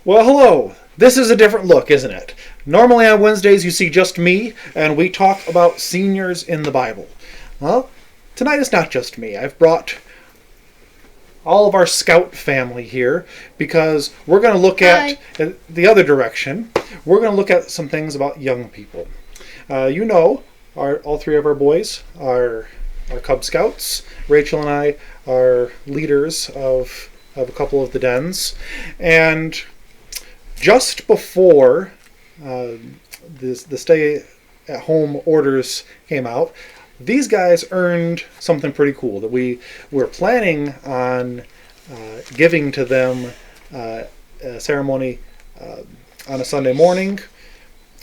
Well, hello. This is a different look, isn't it? Normally on Wednesdays you see just me, and we talk about seniors in the Bible. Well, tonight it's not just me. I've brought all of our Scout family here because we're going to look at the other direction. We're going to look at some things about young people. All three of our boys are Cub Scouts. Rachel and I are leaders of a couple of the dens. And just before the stay-at-home orders came out, these guys earned something pretty cool that we were planning on giving to them a ceremony on a Sunday morning.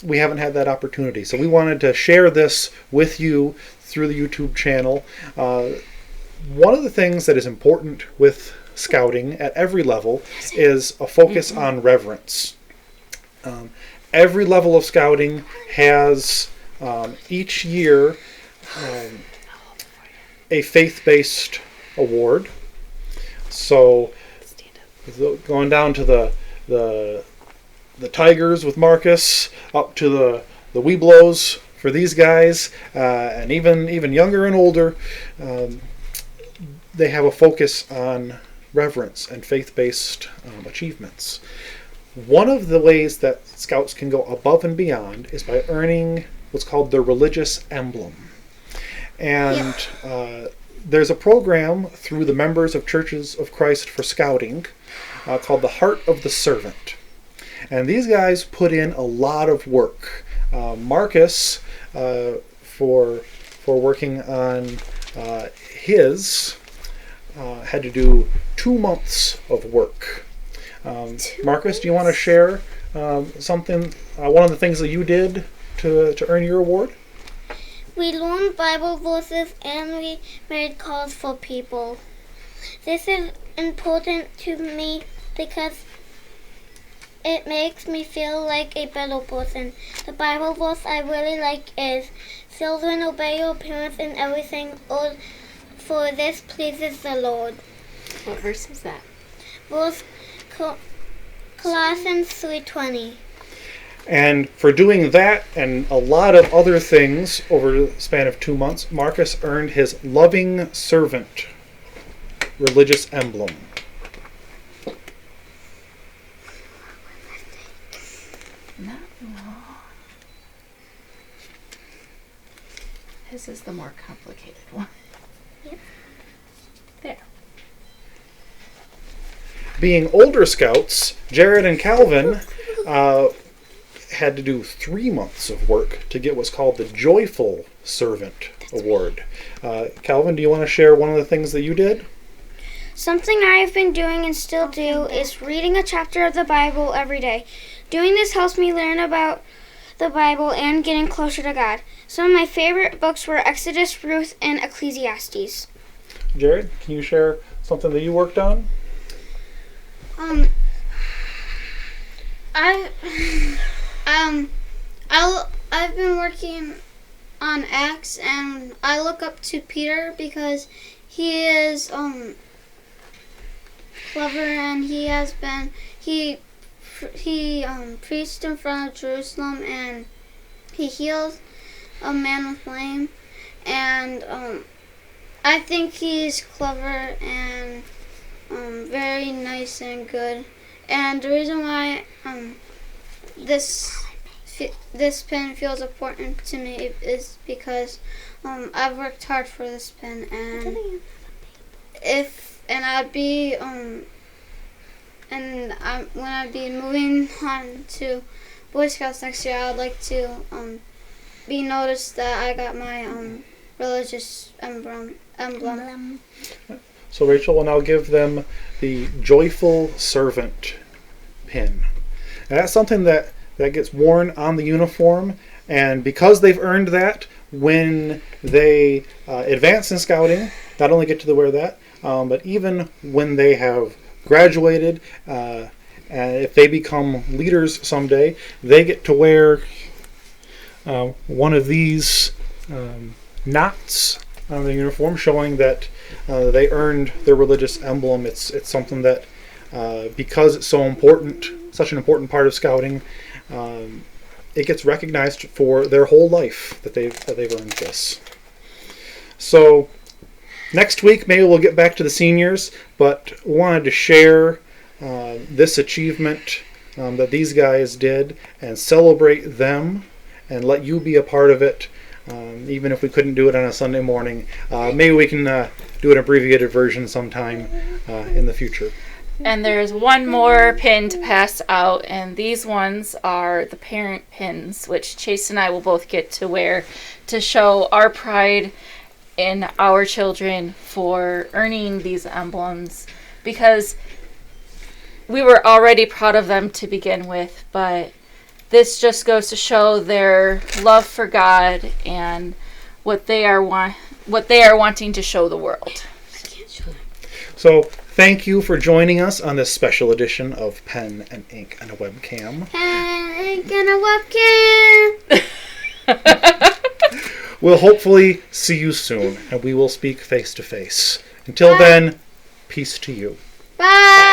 We haven't had that opportunity, so we wanted to share this with you through the YouTube channel. One of the things that is important with Scouting at every level is a focus on reverence. Every level of Scouting has each year a faith-based award. So going down to the Tigers with Marcus, up to the Weeblos for these guys, and even younger and older, they have a focus on reverence and faith-based achievements. One of the ways that Scouts can go above and beyond is by earning what's called the religious emblem. And there's a program through the members of Churches of Christ for Scouting called the Heart of the Servant. And these guys put in a lot of work. Marcus, for working on his, had to do 2 months of work. Marcus, do you want to share something, one of the things that you did to earn your award? We learned Bible verses and we made calls for people. This is important to me because it makes me feel like a better person. The Bible verse I really like is, "Children, obey your parents in everything, for this pleases the Lord." What verse is that? Verse Colossians 3:20. And for doing that and a lot of other things over the span of 2 months, Marcus earned his Loving Servant religious emblem. Not wrong. This is the more complicated one. Yep. There. Being older Scouts, Jared and Calvin had to do 3 months of work to get what's called the Joyful Servant Award. Calvin, do you want to share one of the things that you did? Something I've been doing and still do is reading a chapter of the Bible every day. Doing this helps me learn about the Bible and getting closer to God. Some of my favorite books were Exodus, Ruth, and Ecclesiastes. Jared, can you share something that you worked on? I've been working on Acts, and I look up to Peter because he is clever, and he preached in front of Jerusalem, and he healed a man with lame, and I think he's clever and very nice and good. And the reason why this pen feels important to me is because I've worked hard for this pen, and when I'd be moving on to Boy Scouts next year, I would like to be noticed that I got my religious emblem. So Rachel will now give them the Joyful Servant pin. And that's something that gets worn on the uniform, and because they've earned that, when they advance in Scouting, not only get to wear that, but even when they have graduated, and if they become leaders someday, they get to wear one of these knots on their uniform, showing that they earned their religious emblem. It's something that, because it's so important such an important part of scouting, it gets recognized for their whole life that they've earned this. So next week, maybe we'll get back to the seniors, but wanted to share this achievement that these guys did and celebrate them and let you be a part of it, even if we couldn't do it on a Sunday morning. Maybe we can do an abbreviated version sometime in the future. And there's one more pin to pass out, and these ones are the parent pins, which Chase and I will both get to wear to show our pride in our children for earning these emblems, because we were already proud of them to begin with, but this just goes to show their love for God and what they are wanting to show the world. So thank you for joining us on this special edition of Pen and Ink and a Webcam. Pen and ink and a webcam. We'll hopefully see you soon, and we will speak face to face. Until then, peace to you. Bye.